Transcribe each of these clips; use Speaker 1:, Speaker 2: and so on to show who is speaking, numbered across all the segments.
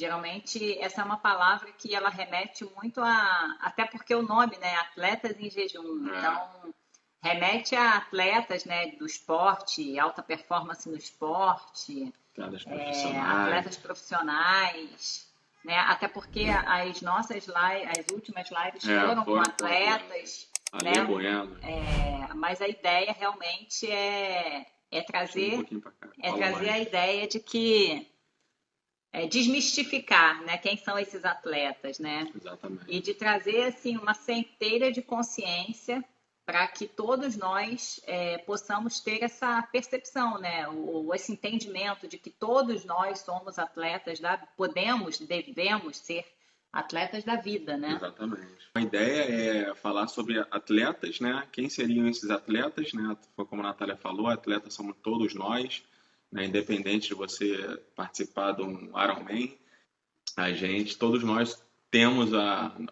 Speaker 1: Geralmente, essa é uma palavra que ela remete muito a, até porque o nome, né, atletas em jejum. Então, remete a atletas, né, do esporte, alta performance no esporte,
Speaker 2: Atletas profissionais.
Speaker 1: atletas profissionais, né? Até porque as nossas lives, as últimas lives foram com
Speaker 2: Foram com atletas.
Speaker 1: atletas,
Speaker 2: Ale
Speaker 1: né?
Speaker 2: Bueno.
Speaker 1: Mas a ideia realmente é
Speaker 2: Chega um
Speaker 1: trazer
Speaker 2: pouquinho pra cá.
Speaker 1: é
Speaker 2: Fala
Speaker 1: trazer
Speaker 2: mais.
Speaker 1: a ideia de que desmistificar, né, quem são esses atletas, né? E
Speaker 2: Exatamente.
Speaker 1: de trazer assim uma centelha de consciência para que todos nós possamos ter essa percepção, né? Esse entendimento de que todos nós somos atletas podemos, devemos ser atletas da vida, né?
Speaker 2: Exatamente. A ideia é falar sobre atletas, né? Quem seriam esses atletas, né? Foi como a Natália falou, atletas somos todos nós, né? Independente de você participar de um Ironman, todos nós temos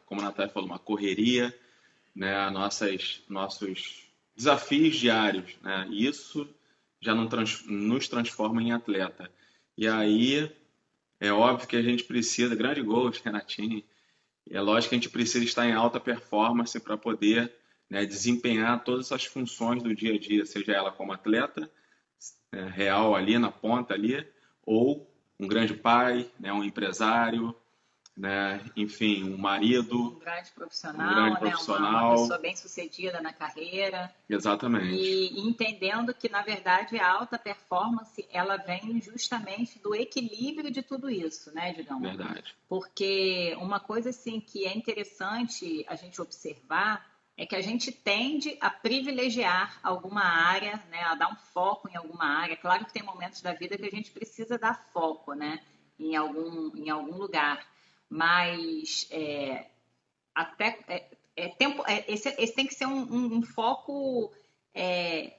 Speaker 2: como a Natália falou, uma correria, né? Nossos desafios diários, né? E isso já nos transforma em atleta. E aí é óbvio que a gente precisa, grande gol, Renatinho, é lógico que a gente precisa estar em alta performance para poder, né, desempenhar todas essas funções do dia a dia, seja ela como atleta, real ali na ponta ali, ou um grande pai, né, um empresário, né, enfim, um marido, um grande
Speaker 1: Né? Uma pessoa
Speaker 2: profissional.
Speaker 1: bem-sucedida na carreira.
Speaker 2: Exatamente,
Speaker 1: E entendendo que, na verdade, a alta performance, ela vem justamente do equilíbrio de tudo isso, né, Digão?
Speaker 2: verdade.
Speaker 1: Porque uma coisa, assim, que é interessante a gente observar é que a gente tende a privilegiar alguma área, né, a dar um foco em alguma área. Claro que tem momentos da vida que a gente precisa dar foco, né, em algum lugar. Mas até esse tem que ser um foco é,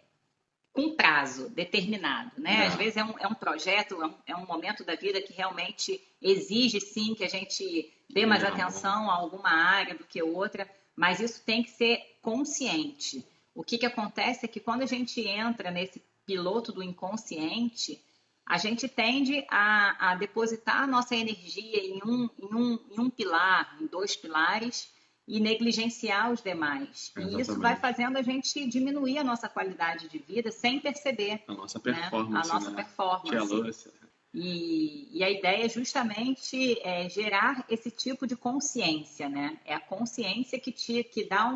Speaker 1: com prazo determinado, né? Às vezes é um projeto, é um momento da vida que realmente exige sim que a gente dê mais atenção a alguma área do que outra, mas isso tem que ser consciente. O que acontece é que quando a gente entra nesse piloto do inconsciente, a gente tende a depositar a nossa energia em um pilar, em dois pilares, e negligenciar os demais. E isso vai
Speaker 2: Exatamente.
Speaker 1: fazendo a gente diminuir a nossa qualidade de vida sem perceber,
Speaker 2: A nossa
Speaker 1: né? A
Speaker 2: performance,
Speaker 1: nossa
Speaker 2: né? Tia
Speaker 1: performance.
Speaker 2: Lúcia.
Speaker 1: E a ideia é justamente gerar esse tipo de consciência, né? É a consciência que dá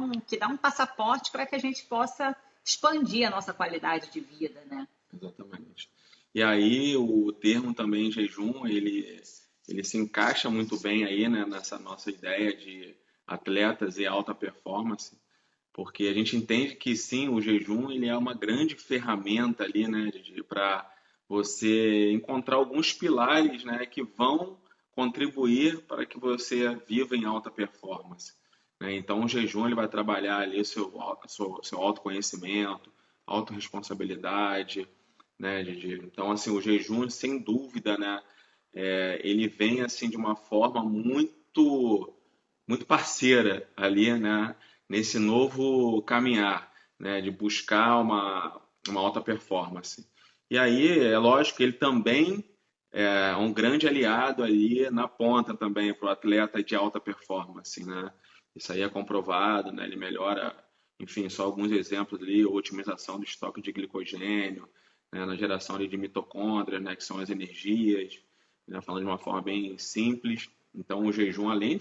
Speaker 1: um passaporte para que a gente possa expandir a nossa qualidade de vida, né?
Speaker 2: Exatamente. E aí o termo também jejum, ele se encaixa muito bem aí, né, nessa nossa ideia de atletas e alta performance, porque a gente entende que sim, o jejum ele é uma grande ferramenta ali, né, para você encontrar alguns pilares, né, que vão contribuir para que você viva em alta performance, né? Então o jejum ele vai trabalhar ali seu autoconhecimento, autorresponsabilidade, né, Então, assim, o jejum, sem dúvida, né, ele vem, assim, de uma forma muito parceira ali, né, nesse novo caminhar, né, de buscar uma alta performance. E aí, é lógico que ele também é um grande aliado ali na ponta também para o atleta de alta performance, né? Isso aí é comprovado, né? Ele melhora, enfim, só alguns exemplos ali, a otimização do estoque de glicogênio, né, na geração ali de mitocôndrias, né, que são as energias, né, falando de uma forma bem simples. Então, o jejum, além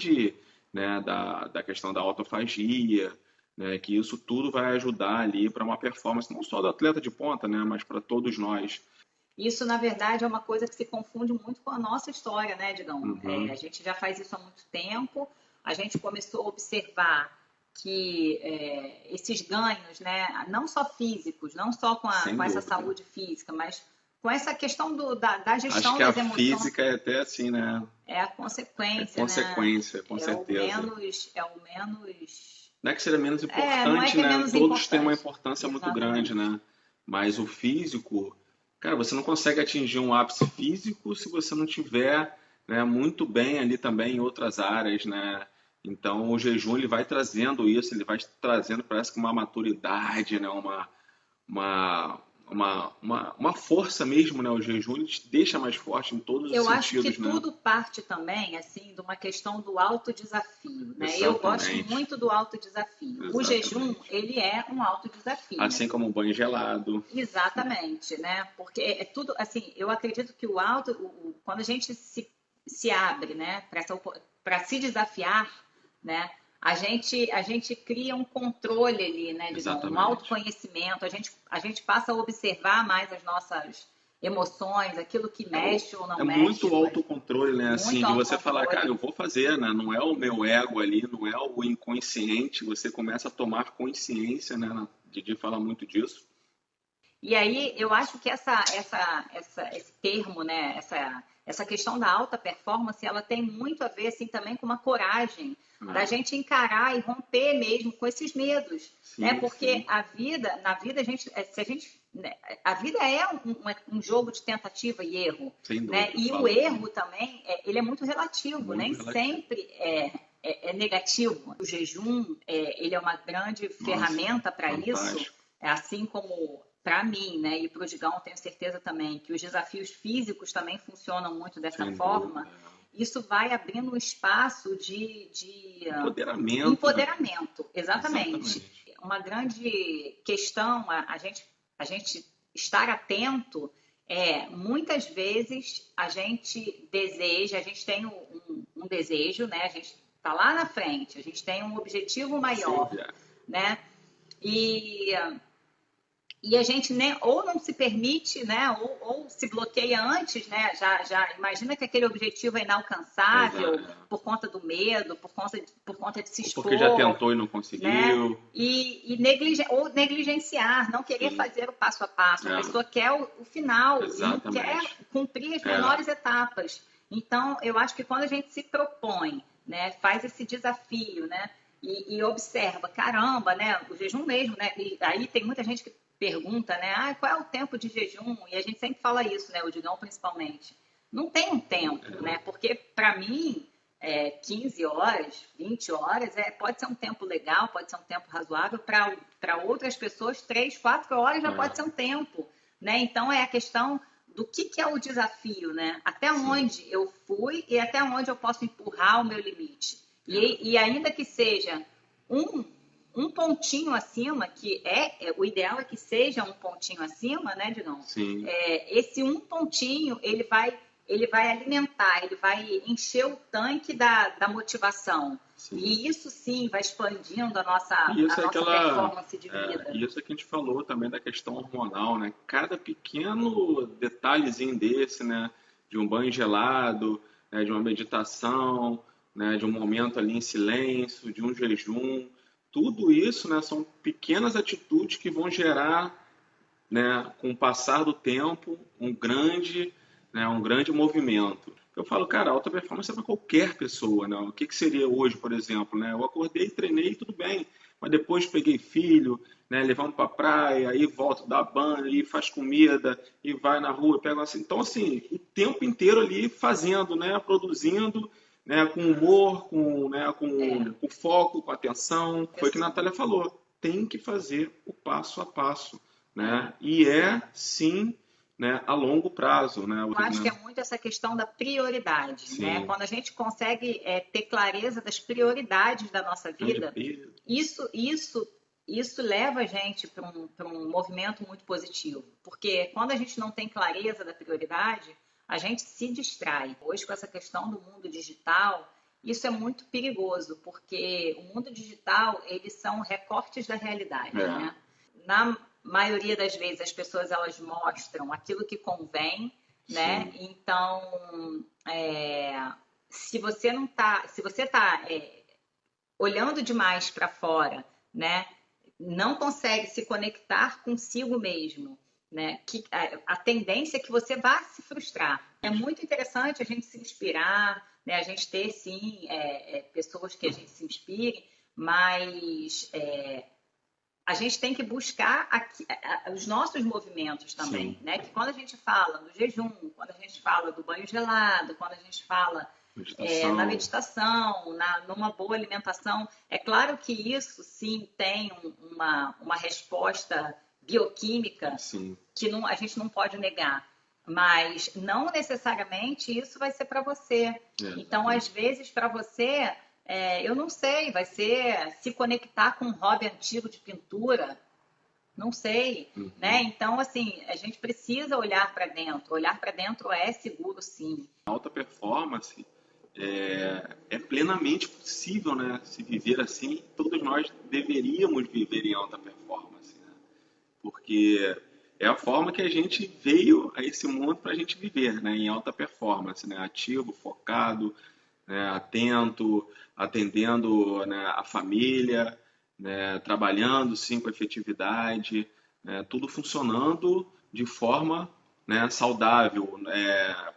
Speaker 2: né, da questão da autofagia, né, que isso tudo vai ajudar ali para uma performance não só do atleta de ponta, né, mas para todos nós.
Speaker 1: Isso, na verdade, é uma coisa que se confunde muito com a nossa história, né, Digão? A
Speaker 2: Uhum.
Speaker 1: gente já faz isso há muito tempo, a gente começou a observar que esses ganhos, né, não só físicos, não só
Speaker 2: Sem
Speaker 1: com essa
Speaker 2: dúvida.
Speaker 1: saúde física, mas com essa questão da
Speaker 2: Acho
Speaker 1: gestão
Speaker 2: que a
Speaker 1: das emoções,
Speaker 2: física é até assim, né?
Speaker 1: é a
Speaker 2: É
Speaker 1: consequência, né?
Speaker 2: consequência, com certeza.
Speaker 1: É o menos.
Speaker 2: Não é que seja menos
Speaker 1: Não é
Speaker 2: importante,
Speaker 1: que é
Speaker 2: né?
Speaker 1: menos
Speaker 2: Todos têm uma
Speaker 1: importante.
Speaker 2: importância muito grande,
Speaker 1: Exatamente.
Speaker 2: né? Mas o físico, cara, você não consegue atingir um ápice físico se você não tiver, né, muito bem ali também em outras áreas, né? Então o jejum ele vai trazendo isso, ele vai trazendo parece que uma maturidade, né? Uma, uma força mesmo, né? O jejum ele te deixa mais forte em todos os
Speaker 1: Eu acho que
Speaker 2: sentidos, né?
Speaker 1: tudo parte também, assim, de uma questão do autodesafio, né? Eu gosto
Speaker 2: Exatamente,
Speaker 1: muito do autodesafio. O jejum,
Speaker 2: exatamente.
Speaker 1: ele é um autodesafio.
Speaker 2: Assim como um banho gelado.
Speaker 1: Exatamente, né? Porque é tudo, assim, eu acredito que o auto, quando a gente se abre, né, para se desafiar, né, a gente cria um controle ali, né, digamos, um
Speaker 2: Exatamente.
Speaker 1: autoconhecimento, a gente passa a observar mais as nossas emoções, aquilo que mexe ou não
Speaker 2: É
Speaker 1: mexe,
Speaker 2: muito autocontrole, né?
Speaker 1: muito
Speaker 2: Assim, de você falar, cara,
Speaker 1: autocontrole.
Speaker 2: eu vou fazer, né? Não é o meu ego ali, não é o inconsciente. Você começa a tomar consciência, né? Didi fala muito disso.
Speaker 1: E aí eu acho que esse termo, né, essa questão da alta performance, ela tem muito a ver assim também com uma coragem da
Speaker 2: Ah,
Speaker 1: gente encarar e romper mesmo com esses medos, né?
Speaker 2: sim,
Speaker 1: Porque
Speaker 2: sim,
Speaker 1: na vida se a gente, né, a vida é um jogo de tentativa e erro,
Speaker 2: sem
Speaker 1: né?
Speaker 2: dúvida.
Speaker 1: E o
Speaker 2: Falo
Speaker 1: erro também, ele é muito relativo, nem
Speaker 2: muito relativo.
Speaker 1: sempre é negativo. O jejum, ele é uma grande
Speaker 2: Nossa,
Speaker 1: ferramenta para isso,
Speaker 2: fantástico,
Speaker 1: assim como para mim, né, e para o Digão, tenho certeza também que os desafios físicos também funcionam muito dessa
Speaker 2: sem
Speaker 1: forma.
Speaker 2: dúvida.
Speaker 1: Isso vai abrindo um espaço de
Speaker 2: Empoderamento, né?
Speaker 1: empoderamento, exatamente.
Speaker 2: Exatamente.
Speaker 1: Uma grande questão a gente estar atento muitas vezes a gente deseja, a gente tem um desejo, né? A gente está lá na frente, a gente tem um objetivo maior,
Speaker 2: Silvia,
Speaker 1: né? E a gente nem, ou não se permite, né, ou se bloqueia antes, né, já imagina que aquele objetivo é inalcançável por conta do medo, por conta de se
Speaker 2: ou porque já
Speaker 1: expor,
Speaker 2: tentou e não
Speaker 1: né,
Speaker 2: conseguiu.
Speaker 1: ou negligenciar, não querer
Speaker 2: Sim,
Speaker 1: fazer o passo a passo. A
Speaker 2: é,
Speaker 1: pessoa quer o final e não quer
Speaker 2: exatamente.
Speaker 1: cumprir as
Speaker 2: É,
Speaker 1: menores etapas. Então, eu acho que quando a gente se propõe, né, faz esse desafio, né, e observa, caramba, né, o jejum mesmo, né, e aí tem muita gente que pergunta, né, qual é o tempo de jejum? E a gente sempre fala isso, né, o Digão principalmente. Não tem um tempo, né, porque para mim 15 horas, 20 horas, pode ser um tempo legal, pode ser um tempo razoável, para outras pessoas, 3, 4 horas já pode
Speaker 2: é,
Speaker 1: ser um tempo, né? Então é a questão do que é o desafio, né? Até
Speaker 2: sim,
Speaker 1: onde eu fui e até onde eu posso empurrar o meu limite.
Speaker 2: é,
Speaker 1: E ainda que seja um, um pontinho acima, que o ideal é que seja um pontinho acima, né, Digão?
Speaker 2: sim,
Speaker 1: Esse um pontinho, ele vai alimentar, ele vai encher o tanque da motivação.
Speaker 2: sim.
Speaker 1: E isso sim vai expandindo
Speaker 2: E
Speaker 1: a
Speaker 2: isso é
Speaker 1: nossa performance de vida.
Speaker 2: isso é que a gente falou também da questão hormonal, né? Cada pequeno detalhezinho desse, né? De um banho gelado, né? De uma meditação, né? De um momento ali em silêncio, de um jejum, tudo isso, né? São pequenas atitudes que vão gerar, né, com o passar do tempo, um grande movimento. Eu falo, cara, alta performance é para qualquer pessoa, né? O que que seria hoje, por exemplo, né? Eu acordei, treinei, tudo bem, mas depois peguei filho, né? Levamos para praia, aí volto, dá banho, e faz comida, e vai na rua, pega assim. Então, assim, o tempo inteiro ali fazendo, né? Produzindo, né? Com humor, com foco, com atenção. Foi o que a Natália falou. Tem que fazer o passo a passo, né? E
Speaker 1: Sim.
Speaker 2: sim, né, a longo prazo, né?
Speaker 1: Eu acho que é muito essa questão da prioridade, né?
Speaker 2: Sim,
Speaker 1: Quando a gente consegue ter clareza das prioridades da nossa
Speaker 2: questão de
Speaker 1: vida,
Speaker 2: peso.
Speaker 1: isso, isso, isso leva a gente para um movimento muito positivo. Porque quando a gente não tem clareza da prioridade, a gente se distrai. Hoje, com essa questão do mundo digital, isso é muito perigoso, porque o mundo digital, eles são recortes da realidade,
Speaker 2: É,
Speaker 1: né? Na maioria das vezes, as pessoas elas mostram aquilo que convém, né?
Speaker 2: sim,
Speaker 1: Então, se você está olhando demais para fora, né? Não consegue se conectar consigo mesmo, né? Que a tendência é que você vá se frustrar. É muito interessante a gente se inspirar, né? A gente ter sim pessoas que a gente se inspire, mas a gente tem que buscar os nossos movimentos também,
Speaker 2: sim.
Speaker 1: né? Que quando a gente fala no jejum, quando a gente fala do banho gelado, quando a gente fala na
Speaker 2: Meditação,
Speaker 1: meditação, numa boa alimentação, é claro que isso sim tem uma resposta bioquímica
Speaker 2: Sim.
Speaker 1: que não, a gente não pode negar. Mas não necessariamente isso vai ser para você. Então, às vezes, para você, eu não sei, vai ser se conectar com um hobby antigo de pintura, não sei, né? Então, assim, a gente precisa olhar para dentro. Olhar para dentro é seguro, sim.
Speaker 2: Alta performance é plenamente possível, né? Se viver assim, todos nós deveríamos viver em alta performance, né? Porque é a forma que a gente veio a esse mundo para a gente viver, né? Em alta performance, né? Ativo, focado, né? Atento, atendendo, né, a família, né? Trabalhando sim com efetividade, né? Tudo funcionando de forma, né, saudável,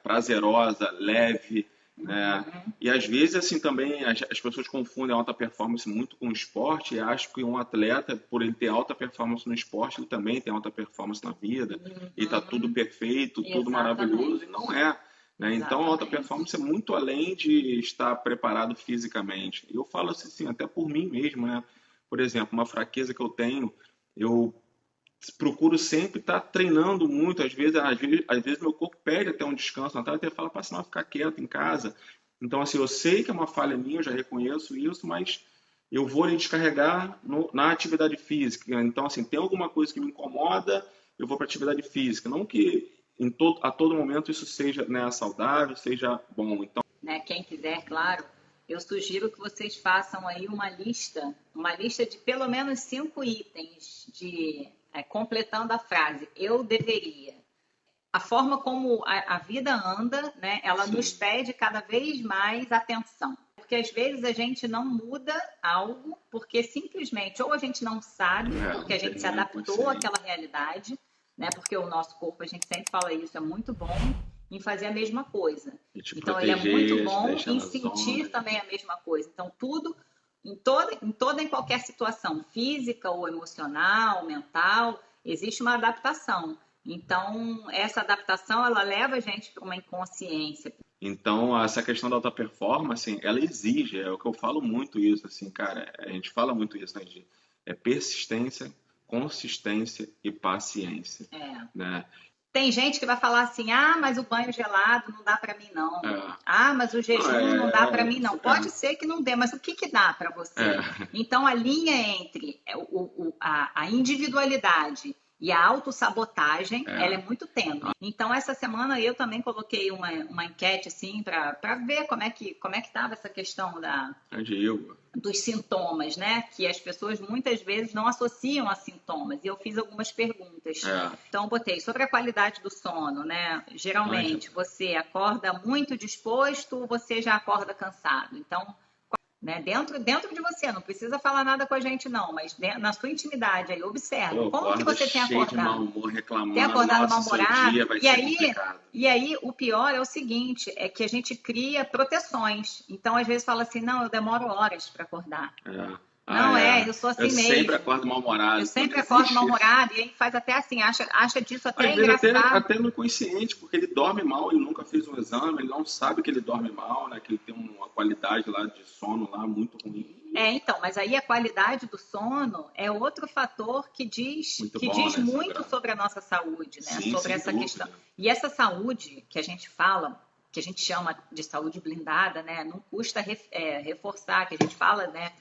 Speaker 2: prazerosa, leve, né? E às vezes assim também as pessoas confundem alta performance muito com esporte e acham que um atleta, por ele ter alta performance no esporte, ele também tem alta performance na vida e tá tudo perfeito, tudo maravilhoso, e não é, né? Então, a alta performance é muito além de estar preparado fisicamente. Eu falo assim, até por mim mesmo, né? Por exemplo, uma fraqueza que eu tenho, eu procuro sempre estar treinando muito. Às vezes meu corpo pede até um descanso. Na tarde até fala para não ficar quieto em casa. Então, assim, eu sei que é uma falha minha, eu já reconheço isso, mas eu vou ali descarregar na atividade física. Então, assim, tem alguma coisa que me incomoda, eu vou para atividade física. Não que a todo momento isso seja, né, saudável, seja bom. Então,
Speaker 1: Né? Quem quiser, claro, eu sugiro que vocês façam aí uma lista de pelo menos 5 itens de completando a frase eu deveria. A forma como a vida anda, né, ela
Speaker 2: sim,
Speaker 1: nos pede cada vez mais atenção. Porque às vezes a gente não muda algo porque simplesmente ou a gente não sabe, porque a gente se adaptou àquela realidade, né? Porque o nosso corpo, a gente sempre fala isso, é muito bom em fazer a mesma coisa. Então ele é muito bom em sentir também a mesma coisa. Então tudo, em qualquer situação, física ou emocional, mental, existe uma adaptação. Então, essa adaptação, ela leva a gente para uma inconsciência.
Speaker 2: Então, essa questão da alta performance, ela exige, é o que eu falo muito isso, assim, cara, a gente fala muito isso, né, persistência, consistência e paciência, né?
Speaker 1: Tem gente que vai falar assim, mas o banho gelado não dá para mim não. Mas o jejum não dá para mim não. Pode ser que não dê, mas o que dá para você? Então, a linha entre a individualidade e a autossabotagem, ela é muito tênue. Então, essa semana eu também coloquei uma enquete assim para ver como é que estava essa questão dos sintomas, né? Que as pessoas muitas vezes não associam a sintomas. E eu fiz algumas perguntas. Então, eu botei sobre a qualidade do sono, né? Geralmente, você acorda muito disposto ou você já acorda cansado? Então, né? Dentro de você, não precisa falar nada com a gente não, mas na sua intimidade aí, observa como que você tem acordado.
Speaker 2: De mau humor, reclamando,
Speaker 1: tem acordado mal-humorado,
Speaker 2: complicado.
Speaker 1: E aí o pior é o seguinte, é que a gente cria proteções, então às vezes fala assim, não, eu demoro horas para acordar. Eu sou assim mesmo.
Speaker 2: Eu sempre acordo mal-humorado.
Speaker 1: Eu sempre acordo mal-humorado e aí faz até assim, acha disso até engraçado.
Speaker 2: Até no inconsciente, porque ele dorme mal, ele nunca fez um exame, ele não sabe que ele dorme mal, né? Que ele tem uma qualidade lá de sono lá muito ruim.
Speaker 1: Então, mas aí a qualidade do sono é outro fator que diz muito sobre a nossa saúde, né?
Speaker 2: Sim,
Speaker 1: sobre essa questão. E essa saúde que a gente fala, que a gente chama de saúde blindada, né? Não custa reforçar, que a gente fala, né?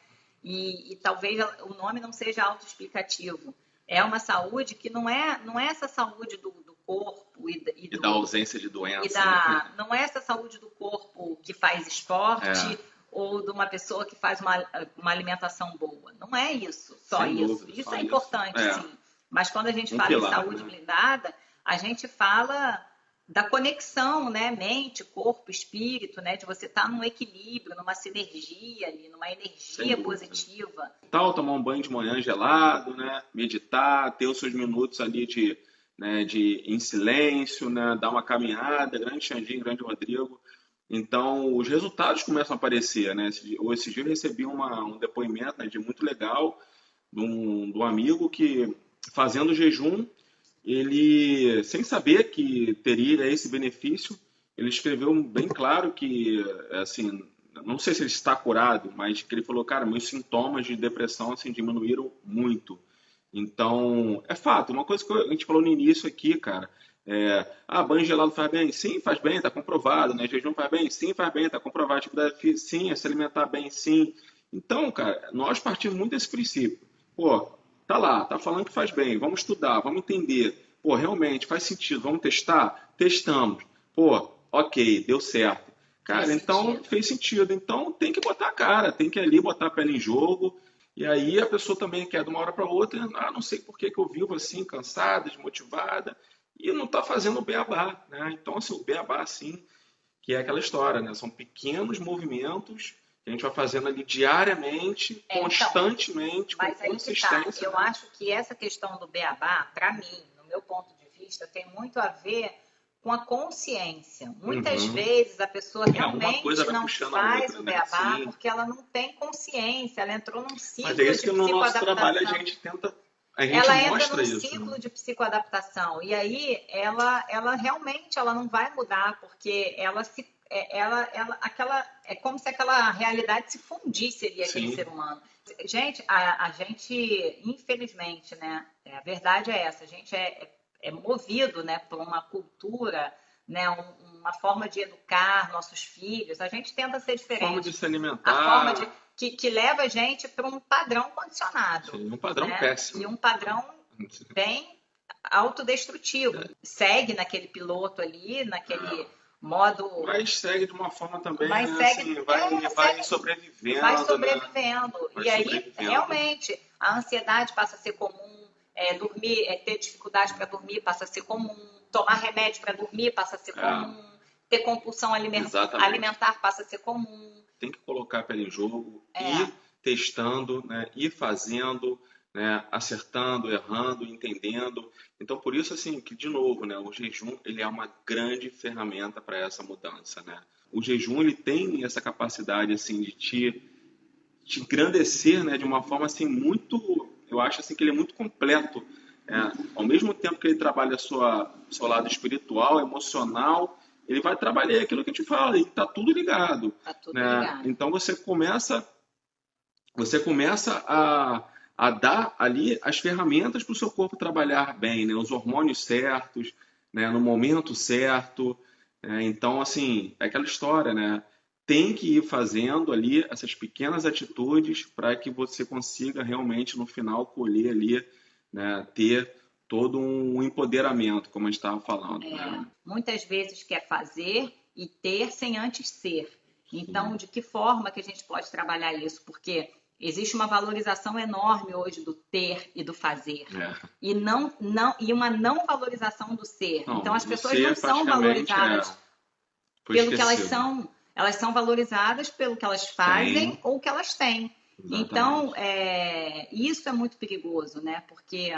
Speaker 1: E talvez o nome não seja autoexplicativo. É uma saúde que não é essa saúde do corpo e
Speaker 2: da ausência de doença.
Speaker 1: Não é essa saúde do corpo que faz esporte ou de uma pessoa que faz uma alimentação boa. Não é isso, só isso. Isso é importante, sim. Mas quando a gente fala em saúde blindada, a gente fala da conexão, né? Mente, corpo, espírito, né? De você estar num equilíbrio, numa sinergia ali, numa energia positiva.
Speaker 2: Tomar um banho de manhã gelado, né? Meditar, ter os seus minutos ali em silêncio, né? Dar uma caminhada, grande Xandinho, grande Rodrigo. Então, os resultados começam a aparecer, né? Esse dia eu recebi um depoimento, né, de muito legal de um amigo que, fazendo jejum, ele, sem saber que teria esse benefício, ele escreveu bem claro que, assim, não sei se ele está curado, mas que ele falou, cara, meus sintomas de depressão, assim, diminuíram muito. Então, é fato. Uma coisa que a gente falou no início aqui, cara, banho gelado faz bem? Sim, faz bem, tá comprovado, né? Jejum faz bem? Sim, faz bem, tá comprovado. Atividade física, sim, se alimentar bem, sim. Então, cara, nós partimos muito desse princípio. Pô, tá lá, tá falando que faz bem, vamos estudar, vamos entender. Pô, realmente faz sentido, vamos testar? Testamos. Pô, ok, deu certo.
Speaker 1: Faz
Speaker 2: Cara, então
Speaker 1: sentido.
Speaker 2: fez sentido. Então tem que botar a cara, tem que ali botar a pele em jogo. E aí a pessoa também quer de uma hora para outra, não sei por que que eu vivo assim, cansada, desmotivada, e não está fazendo o beabá, né? Então, assim, o beabá, assim, que é aquela história, né? São pequenos movimentos que a gente vai fazendo ali diariamente,
Speaker 1: Então,
Speaker 2: constantemente, com
Speaker 1: mas aí que tá.
Speaker 2: consistência,
Speaker 1: Eu
Speaker 2: né?
Speaker 1: acho que essa questão do beabá, para mim, no meu ponto de vista, tem muito a ver com a consciência. Muitas
Speaker 2: Uhum.
Speaker 1: vezes a pessoa
Speaker 2: Uma coisa
Speaker 1: realmente
Speaker 2: vai
Speaker 1: não
Speaker 2: puxando a
Speaker 1: faz
Speaker 2: outra,
Speaker 1: o
Speaker 2: né?
Speaker 1: beabá
Speaker 2: Sim.
Speaker 1: porque ela não tem consciência, ela entrou num
Speaker 2: Mas é
Speaker 1: ciclo
Speaker 2: isso
Speaker 1: de
Speaker 2: que no nosso trabalho
Speaker 1: psicoadaptação.
Speaker 2: a gente
Speaker 1: Ela entra
Speaker 2: mostra
Speaker 1: num
Speaker 2: isso, né?
Speaker 1: ciclo de psicoadaptação e aí ela realmente ela não vai mudar porque aquela é como se aquela realidade se fundisse ali aquele ser
Speaker 2: Sim,
Speaker 1: humano. Gente, a gente infelizmente, né? A verdade é essa. A gente é movido, né, por uma cultura, né, uma forma de educar nossos filhos. A gente tenta ser
Speaker 2: forma de
Speaker 1: diferente.
Speaker 2: se
Speaker 1: A forma de
Speaker 2: alimentar,
Speaker 1: que leva a gente para um padrão condicionado,
Speaker 2: sim, um padrão
Speaker 1: né?
Speaker 2: péssimo.
Speaker 1: E um padrão bem autodestrutivo. Segue naquele piloto ali, naquele modo,
Speaker 2: Mas segue de uma forma também,
Speaker 1: mas
Speaker 2: né?
Speaker 1: segue,
Speaker 2: Assim, vai
Speaker 1: segue, vai
Speaker 2: sobrevivendo, né?
Speaker 1: sobrevivendo.
Speaker 2: Vai
Speaker 1: E aí,
Speaker 2: sobrevivendo.
Speaker 1: realmente, a ansiedade passa a ser comum, dormir, ter dificuldade para dormir passa a ser comum, tomar remédio para dormir passa a ser
Speaker 2: É,
Speaker 1: comum, ter compulsão
Speaker 2: exatamente.
Speaker 1: alimentar passa a ser comum.
Speaker 2: Tem que colocar a pele em jogo,
Speaker 1: É,
Speaker 2: ir testando, né? Ir fazendo, né? Acertando, errando, entendendo. Então, por isso, assim, que, de novo, né? O jejum, ele é uma grande ferramenta para essa mudança, né? O jejum, ele tem essa capacidade, assim, de te engrandecer, né, de uma forma assim muito, eu acho assim que ele é muito completo. Ao mesmo tempo que ele trabalha seu lado espiritual, emocional, ele vai trabalhar aquilo que a gente fala, e está tudo ligado,
Speaker 1: tá tudo
Speaker 2: né?
Speaker 1: ligado.
Speaker 2: Então você começa a dar ali as ferramentas para o seu corpo trabalhar bem, né? Os hormônios certos, né? No momento certo. Então, assim, é aquela história, né? Tem que ir fazendo ali essas pequenas atitudes para que você consiga realmente no final colher ali, né? Ter todo um empoderamento, como a gente estava falando, né?
Speaker 1: Muitas vezes quer fazer e ter sem antes ser. Então,
Speaker 2: Sim.
Speaker 1: de que forma que a gente pode trabalhar isso? Porque existe uma valorização enorme hoje do ter e do fazer.
Speaker 2: É.
Speaker 1: E uma não valorização do ser. Então,
Speaker 2: Não,
Speaker 1: as pessoas não
Speaker 2: você
Speaker 1: são
Speaker 2: praticamente
Speaker 1: valorizadas
Speaker 2: foi
Speaker 1: pelo que elas
Speaker 2: esquecido.
Speaker 1: são. Elas são valorizadas pelo que elas fazem
Speaker 2: Tem,
Speaker 1: ou que elas têm. Então,
Speaker 2: exatamente.
Speaker 1: isso é muito perigoso, né? Porque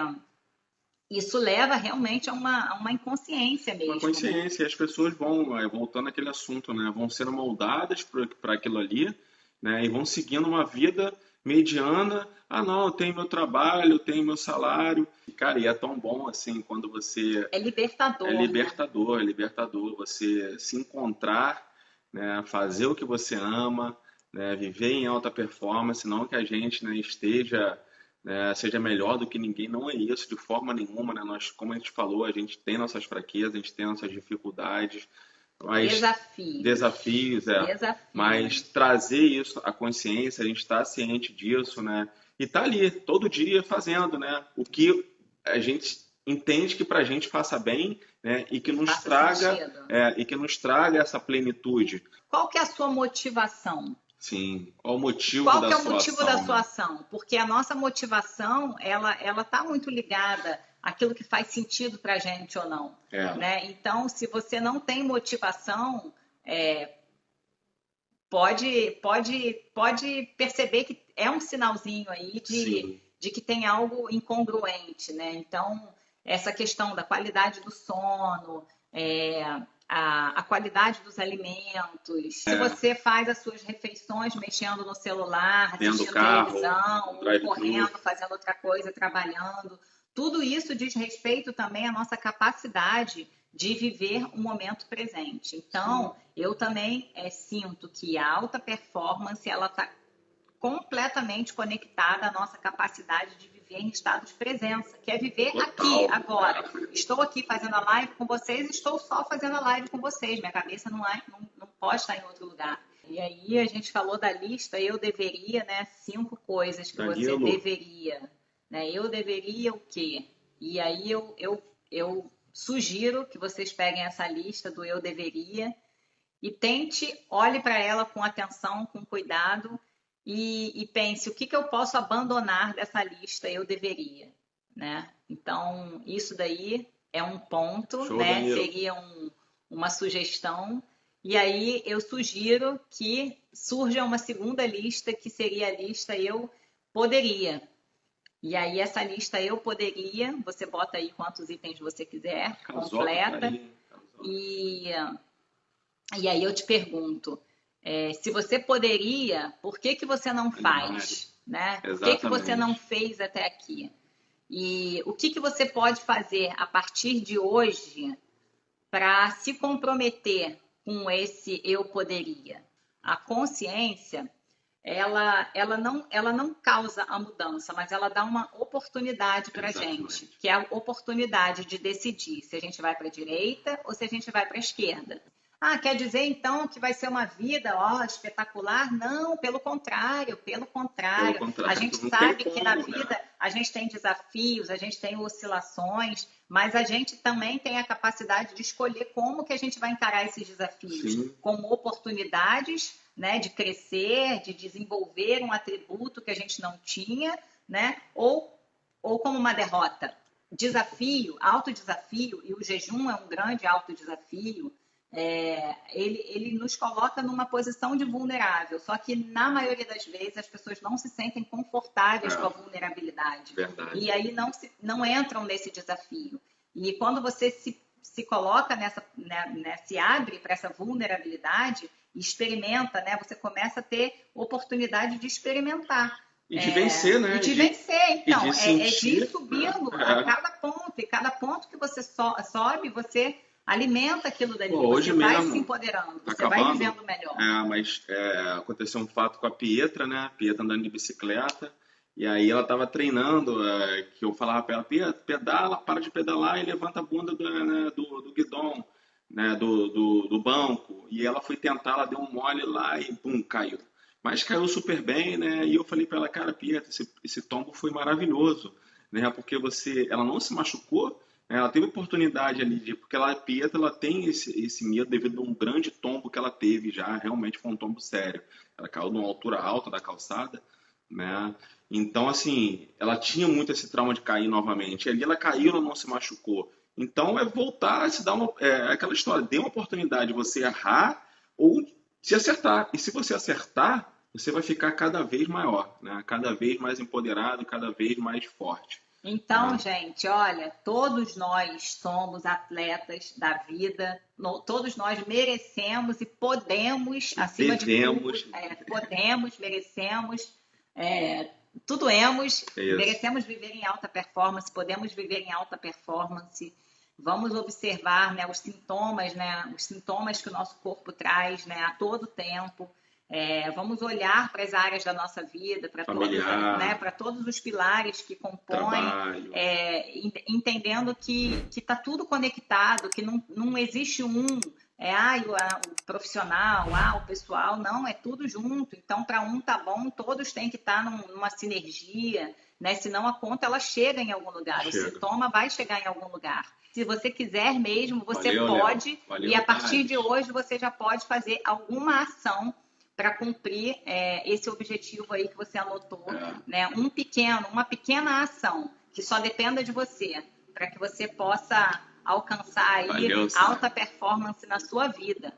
Speaker 1: isso leva realmente a uma inconsciência
Speaker 2: Uma
Speaker 1: mesmo, né?
Speaker 2: consciência, e as pessoas vão, voltando àquele assunto, né, vão sendo moldadas para aquilo ali, né, e vão seguindo uma vida mediana. Ah, não, eu tenho meu trabalho, eu tenho meu salário. E, cara, e é tão bom assim quando você
Speaker 1: É libertador, né?
Speaker 2: é libertador você se encontrar, né, fazer o que você ama, né, viver em alta performance, não que a gente, né, esteja, né, seja melhor do que ninguém, não é isso de forma nenhuma, né? Nós, como a gente falou, a gente tem nossas fraquezas, a gente tem nossas dificuldades, mas
Speaker 1: Desafios.
Speaker 2: desafios, mas
Speaker 1: Desafios.
Speaker 2: trazer isso à consciência, a gente está ciente disso, né? E tá ali todo dia fazendo, né? O que a gente entende que para a gente faça bem, né?
Speaker 1: Que faça sentido.
Speaker 2: E que nos traga essa plenitude.
Speaker 1: Qual que é a sua motivação?
Speaker 2: Sim, qual o motivo
Speaker 1: Qual
Speaker 2: da
Speaker 1: que é o
Speaker 2: sua
Speaker 1: motivo da
Speaker 2: ação,
Speaker 1: sua
Speaker 2: né?
Speaker 1: ação? Porque a nossa motivação, ela está muito ligada àquilo que faz sentido para a gente ou não,
Speaker 2: É,
Speaker 1: né? Então, se você não tem motivação, pode perceber que é um sinalzinho aí
Speaker 2: sim.
Speaker 1: de que tem algo incongruente, né? Então, essa questão da qualidade do sono, a qualidade dos alimentos, se você faz as suas refeições mexendo no celular,
Speaker 2: Dentro do
Speaker 1: assistindo
Speaker 2: carro,
Speaker 1: televisão,
Speaker 2: um
Speaker 1: ou
Speaker 2: drive-thru.
Speaker 1: correndo, fazendo outra coisa, trabalhando, tudo isso diz respeito também à nossa capacidade de viver o momento presente.
Speaker 2: Sim.
Speaker 1: Então, eu também sinto que a alta performance ela está completamente conectada à nossa capacidade de viver viver em estado de presença, que é viver
Speaker 2: Total.
Speaker 1: aqui, agora. Estou aqui fazendo a live com vocês, estou só fazendo a live com vocês. Minha cabeça não pode estar em outro lugar. E aí a gente falou da lista, eu deveria, né? 5 coisas que você deveria. Né? Eu deveria o quê? E aí eu sugiro que vocês peguem essa lista do eu deveria e olhe para ela com atenção, com cuidado e pense o que eu posso abandonar dessa lista eu deveria, né? Então, isso daí é um ponto,
Speaker 2: Show,
Speaker 1: né?
Speaker 2: Danilo.
Speaker 1: Seria uma sugestão. E aí eu sugiro que surja uma segunda lista, que seria a lista eu poderia. E aí essa lista eu poderia, você bota aí quantos itens você quiser, completa. E aí eu te pergunto, se você poderia, por que você não faz? Né? Por que você não fez até aqui? E o que você pode fazer a partir de hoje para se comprometer com esse eu poderia? A consciência, ela não causa a mudança, mas ela dá uma oportunidade para a gente, que é a oportunidade de decidir se a gente vai para a direita ou se a gente vai para a esquerda. Ah, quer dizer então que vai ser uma vida espetacular? Não, pelo contrário. A gente sabe que na vida a gente tem desafios, a gente tem oscilações, mas a gente também tem a capacidade de escolher como que a gente vai encarar esses desafios. Sim. Como oportunidades, né, de crescer, de desenvolver um atributo que a gente não tinha, né, ou como uma derrota. Desafio, autodesafio, e o jejum é um grande autodesafio. Ele nos coloca numa posição de vulnerável, só que na maioria das vezes as pessoas não se sentem confortáveis com a vulnerabilidade.
Speaker 2: Verdade.
Speaker 1: E aí não entram nesse desafio. E quando você se coloca se abre para essa vulnerabilidade, experimenta, né? Você começa a ter oportunidade de experimentar.
Speaker 2: E de vencer, né?
Speaker 1: E de vencer, então.
Speaker 2: De
Speaker 1: ir subindo a cada ponto. E cada ponto que você sobe, você alimenta aquilo dali.
Speaker 2: Hoje
Speaker 1: você vai
Speaker 2: mesmo,
Speaker 1: se empoderando, você
Speaker 2: acabando,
Speaker 1: vai vivendo melhor.
Speaker 2: Mas aconteceu um fato com a Pietra, né? A Pietra andando de bicicleta. E aí ela estava treinando, que eu falava para ela, Pietra, pedala, para de pedalar e levanta a bunda do guidão, né? do banco. E ela foi tentar, ela deu um mole lá e pum, caiu. Mas caiu super bem, né? E eu falei para ela, cara, Pietra, esse tombo foi maravilhoso, né? Porque ela não se machucou, né? Ela teve oportunidade ali, porque a Pietra, ela tem esse medo devido a um grande tombo que ela teve já, realmente foi um tombo sério. Ela caiu numa altura alta da calçada, né? Então, assim, ela tinha muito esse trauma de cair novamente. E ali ela caiu, ela não se machucou. Então, voltar a se dar aquela história, dê uma oportunidade de você errar ou se acertar. E se você acertar, você vai ficar cada vez maior, né? Cada vez mais empoderado, cada vez mais forte.
Speaker 1: Então, gente, olha, todos nós somos atletas da vida, todos nós merecemos e podemos, acima de tudo, podemos, merecemos, merecemos viver em alta performance, podemos viver em alta performance. Vamos observar, né, os sintomas que o nosso corpo traz, né, a todo tempo. Vamos olhar para as áreas da nossa vida, para todos os pilares que compõem, entendendo que está tudo conectado, que não existe o profissional, o pessoal, não, é tudo junto. Então, para um tá bom, todos têm que estar numa sinergia, né? Senão a conta ela chega em algum lugar, o sintoma vai chegar em algum lugar. Se você quiser mesmo, você pode, e a partir de hoje você já pode fazer alguma ação para cumprir esse objetivo aí que você anotou, né? Uma pequena ação que só dependa de você, para que você possa alcançar aí alta performance na sua vida.